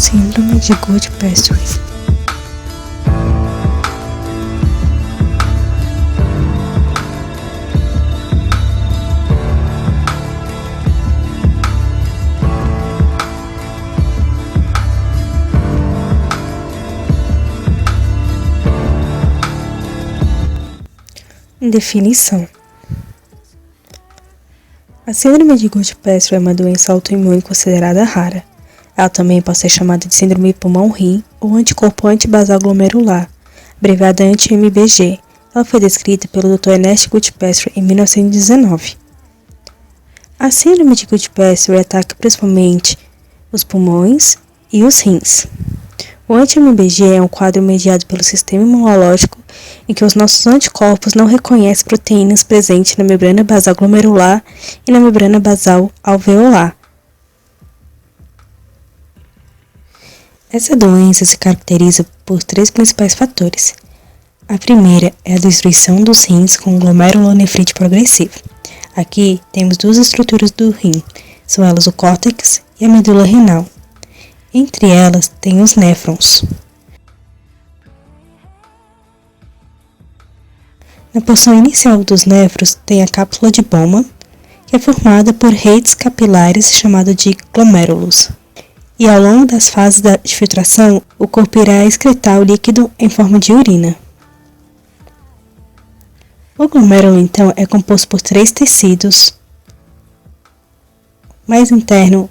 Síndrome de Goodpasture. Definição. A síndrome de Goodpasture é uma doença autoimune considerada rara. Ela também pode ser chamada de síndrome pulmão-rim ou anticorpo antibasal glomerular, abreviada anti-MBG. Ela foi descrita pelo Dr. Ernest Goodpasture em 1919. A síndrome de Goodpasture ataca principalmente os pulmões e os rins. O anti-MBG é um quadro mediado pelo sistema imunológico em que os nossos anticorpos não reconhecem proteínas presentes na membrana basal glomerular e na membrana basal alveolar. Essa doença se caracteriza por 3 principais fatores. A primeira é a destruição dos rins com glomerulonefrite progressiva. Aqui temos 2 estruturas do rim, são elas o córtex e a medula renal. Entre elas tem os néfrons. Na porção inicial dos néfrons tem a cápsula de Bowman, que é formada por redes capilares chamadas de glomérulos. E ao longo das fases de filtração, o corpo irá excretar o líquido em forma de urina. O glomérulo, então, é composto por 3 tecidos. Mais interno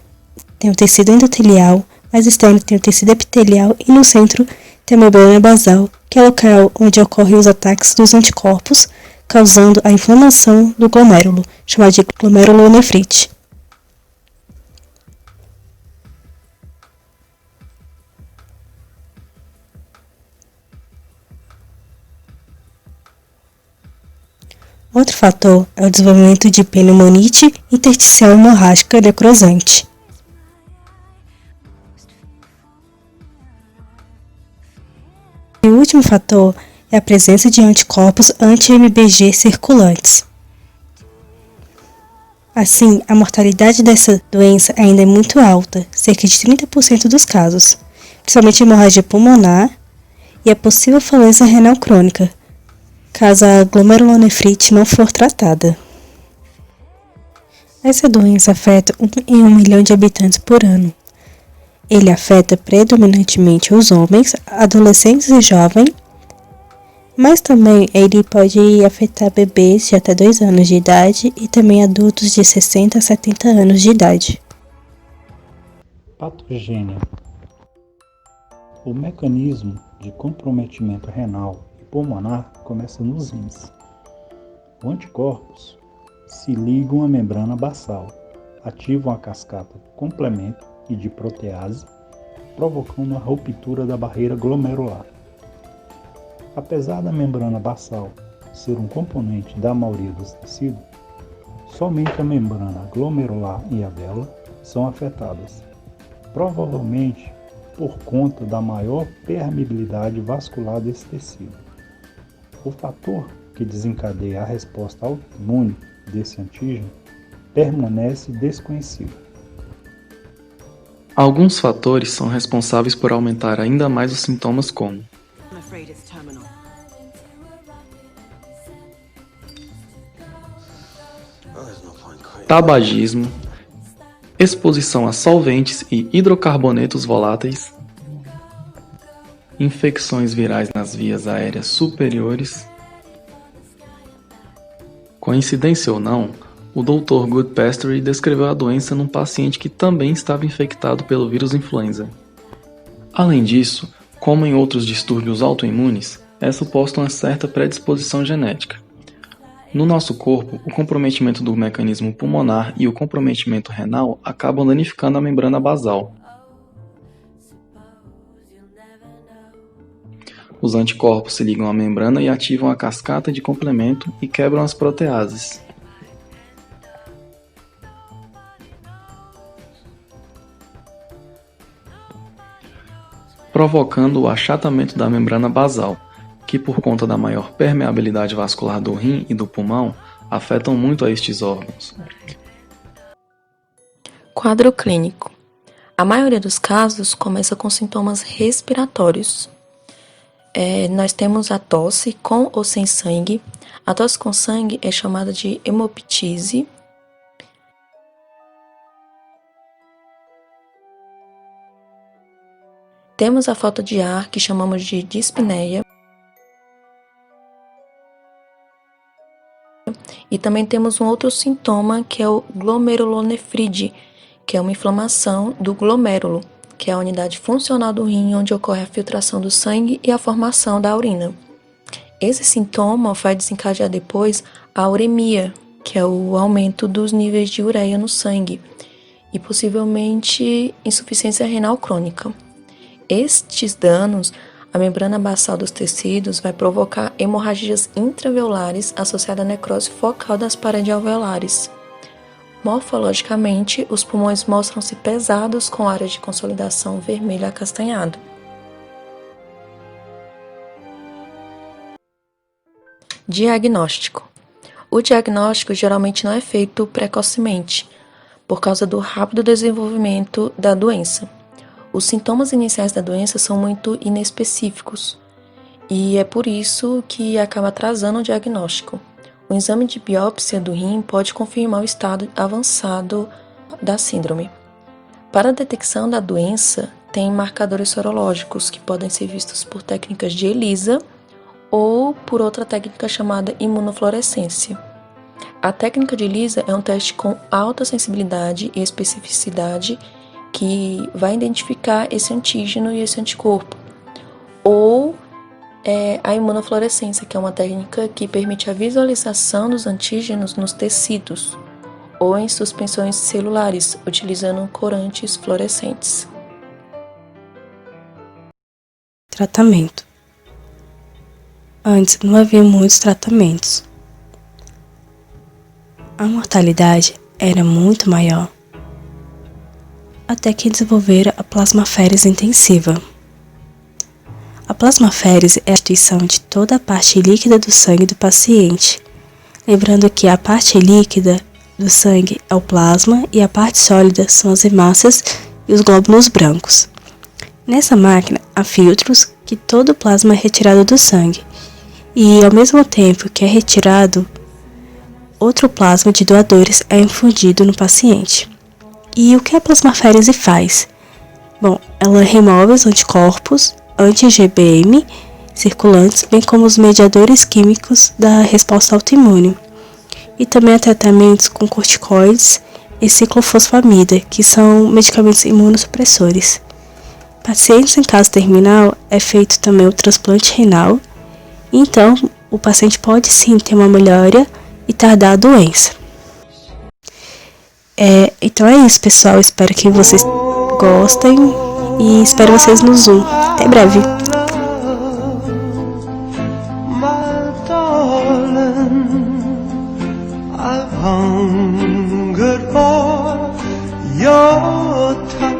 tem o tecido endotelial, mais externo tem o tecido epitelial e no centro tem a membrana basal, que é o local onde ocorrem os ataques dos anticorpos, causando a inflamação do glomérulo, chamada de glomerulonefrite. Outro fator é o desenvolvimento de pneumonite intersticial hemorrágica necrosante. E o último fator é a presença de anticorpos anti-MBG circulantes. Assim, a mortalidade dessa doença ainda é muito alta, cerca de 30% dos casos, principalmente hemorragia pulmonar e a possível falência renal crônica, caso a glomerulonefrite não for tratada. Essa doença afeta 1 em 1 milhão de habitantes por ano. Ele afeta predominantemente os homens, adolescentes e jovens, mas também ele pode afetar bebês de até 2 anos de idade e também adultos de 60 a 70 anos de idade. Patogênia. O mecanismo de comprometimento renal e pulmonar começa nos rins. Os anticorpos se ligam à membrana basal, ativam a cascata de complemento e de protease, provocando a ruptura da barreira glomerular. Apesar da membrana basal ser um componente da maioria dos tecidos, somente a membrana glomerular e a vela são afetadas, provavelmente por conta da maior permeabilidade vascular desse tecido. O fator que desencadeia a resposta autoimune desse antígeno permanece desconhecido. Alguns fatores são responsáveis por aumentar ainda mais os sintomas como tabagismo, exposição a solventes e hidrocarbonetos voláteis, infecções virais nas vias aéreas superiores. Coincidência ou não, o Dr. Goodpasture descreveu a doença num paciente que também estava infectado pelo vírus influenza. Além disso, como em outros distúrbios autoimunes, é suposta uma certa predisposição genética. No nosso corpo, o comprometimento do mecanismo pulmonar e o comprometimento renal acabam danificando a membrana basal. Os anticorpos se ligam à membrana e ativam a cascata de complemento e quebram as proteases. Provocando o achatamento da membrana basal, que por conta da maior permeabilidade vascular do rim e do pulmão, afetam muito a estes órgãos. Quadro clínico. A maioria dos casos começa com sintomas respiratórios. Nós temos a tosse com ou sem sangue. A tosse com sangue é chamada de hemoptise. Temos a falta de ar, que chamamos de dispneia. E também temos um outro sintoma, que é o glomerulonefrite, que é uma inflamação do glomérulo, que é a unidade funcional do rim, onde ocorre a filtração do sangue e a formação da urina. Esse sintoma vai desencadear depois a uremia, que é o aumento dos níveis de ureia no sangue, e possivelmente insuficiência renal crônica. Estes danos, a membrana basal dos tecidos vai provocar hemorragias intraalveolares associadas à necrose focal das paredes alveolares. Morfologicamente, os pulmões mostram-se pesados com áreas de consolidação vermelho acastanhado. Diagnóstico. O diagnóstico geralmente não é feito precocemente, por causa do rápido desenvolvimento da doença. Os sintomas iniciais da doença são muito inespecíficos e é por isso que acaba atrasando o diagnóstico. O exame de biópsia do rim pode confirmar o estado avançado da síndrome. Para a detecção da doença, tem marcadores sorológicos que podem ser vistos por técnicas de ELISA ou por outra técnica chamada imunofluorescência. A técnica de ELISA é um teste com alta sensibilidade e especificidade que vai identificar esse antígeno e esse anticorpo. Ou a imunofluorescência, que é uma técnica que permite a visualização dos antígenos nos tecidos ou em suspensões celulares, utilizando corantes fluorescentes. Tratamento. Antes não havia muitos tratamentos. A mortalidade era muito maior, até que desenvolveram a plasmaférese intensiva. A plasmaférese é a substituição de toda a parte líquida do sangue do paciente, lembrando que a parte líquida do sangue é o plasma e a parte sólida são as hemácias e os glóbulos brancos. Nessa máquina há filtros que todo o plasma é retirado do sangue e, ao mesmo tempo que é retirado, outro plasma de doadores é infundido no paciente. E o que a plasmaférese faz? Bom, ela remove os anticorpos anti-IgM circulantes, bem como os mediadores químicos da resposta autoimune. E também há tratamentos com corticoides e ciclofosfamida, que são medicamentos imunossupressores. Pacientes em caso terminal é feito também o transplante renal, então o paciente pode sim ter uma melhora e tardar a doença. Então é isso, pessoal. Espero que vocês gostem e espero vocês no Zoom. Até breve. I've hungered for your touch.